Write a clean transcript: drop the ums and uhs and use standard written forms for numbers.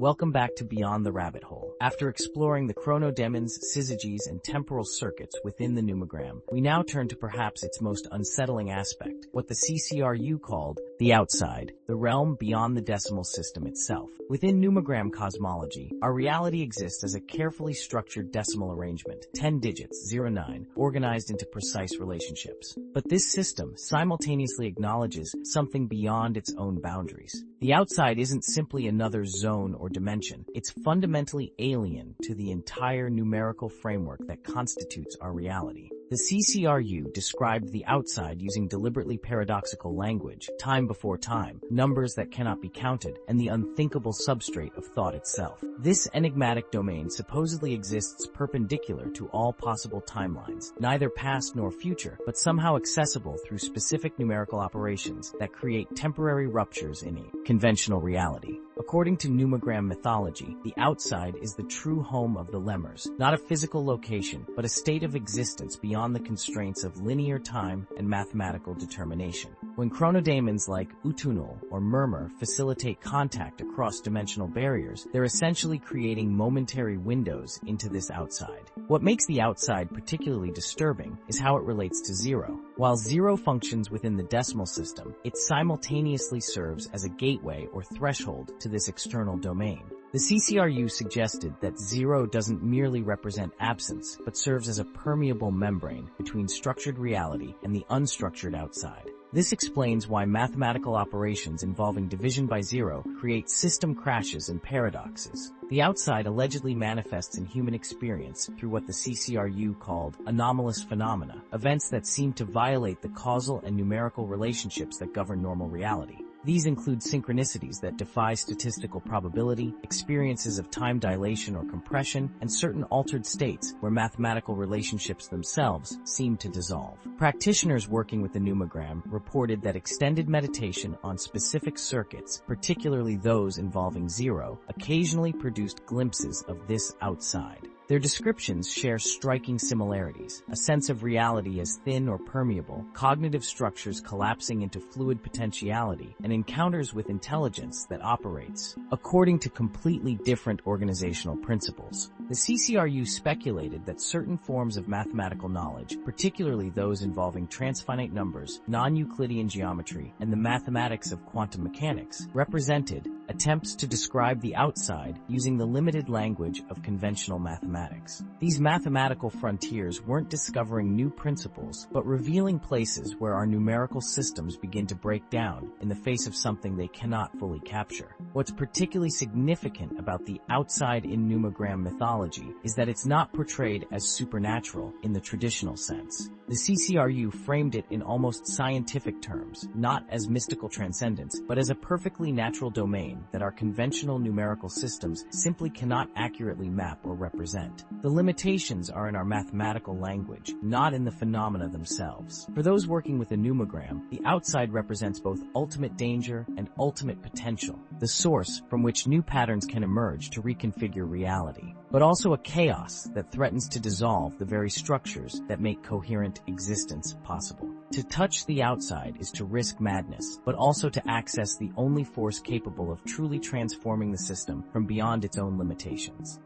Welcome back to Beyond the Rabbit Hole. After exploring the chronodemons, syzygies, and temporal circuits within the Numogram, we now turn to perhaps its most unsettling aspect, what the CCRU called the outside, the realm beyond the decimal system itself. Within Numogram cosmology, our reality exists as a carefully structured decimal arrangement, 10 digits, 09, organized into precise relationships. But this system simultaneously acknowledges something beyond its own boundaries. The outside isn't simply another zone or dimension. It's fundamentally alien to the entire numerical framework that constitutes our reality. The CCRU described the outside using deliberately paradoxical language, time before time, numbers that cannot be counted, and the unthinkable substrate of thought itself. This enigmatic domain supposedly exists perpendicular to all possible timelines, neither past nor future, but somehow accessible through specific numerical operations that create temporary ruptures in a conventional reality. According to Numogram mythology, the outside is the true home of the Lemurs, not a physical location, but a state of existence beyond the constraints of linear time and mathematical determination. When chronodemons like Utunul or Murmur facilitate contact across dimensional barriers, they're essentially creating momentary windows into this outside. What makes the outside particularly disturbing is how it relates to zero. While zero functions within the decimal system, it simultaneously serves as a gateway or threshold to this external domain. The CCRU suggested that zero doesn't merely represent absence, but serves as a permeable membrane between structured reality and the unstructured outside. This explains why mathematical operations involving division by zero create system crashes and paradoxes. The outside allegedly manifests in human experience through what the CCRU called anomalous phenomena, events that seem to violate the causal and numerical relationships that govern normal reality. These include synchronicities that defy statistical probability, experiences of time dilation or compression, and certain altered states where mathematical relationships themselves seem to dissolve. Practitioners working with the Numogram reported that extended meditation on specific circuits, particularly those involving zero, occasionally produced glimpses of this outside. Their descriptions share striking similarities: a sense of reality as thin or permeable, cognitive structures collapsing into fluid potentiality, and encounters with intelligence that operates according to completely different organizational principles. The CCRU speculated that certain forms of mathematical knowledge, particularly those involving transfinite numbers, non-Euclidean geometry, and the mathematics of quantum mechanics, represented attempts to describe the outside using the limited language of conventional mathematics. These mathematical frontiers weren't discovering new principles, but revealing places where our numerical systems begin to break down in the face of something they cannot fully capture. What's particularly significant about the outside in Numogram mythology is that it's not portrayed as supernatural in the traditional sense. The CCRU framed it in almost scientific terms, not as mystical transcendence, but as a perfectly natural domain that our conventional numerical systems simply cannot accurately map or represent. The limitations are in our mathematical language, not in the phenomena themselves. For those working with a Numogram, the outside represents both ultimate danger and ultimate potential, the source from which new patterns can emerge to reconfigure reality, but also a chaos that threatens to dissolve the very structures that make coherent existence possible. To touch the outside is to risk madness, but also to access the only force capable of truly transforming the system from beyond its own limitations.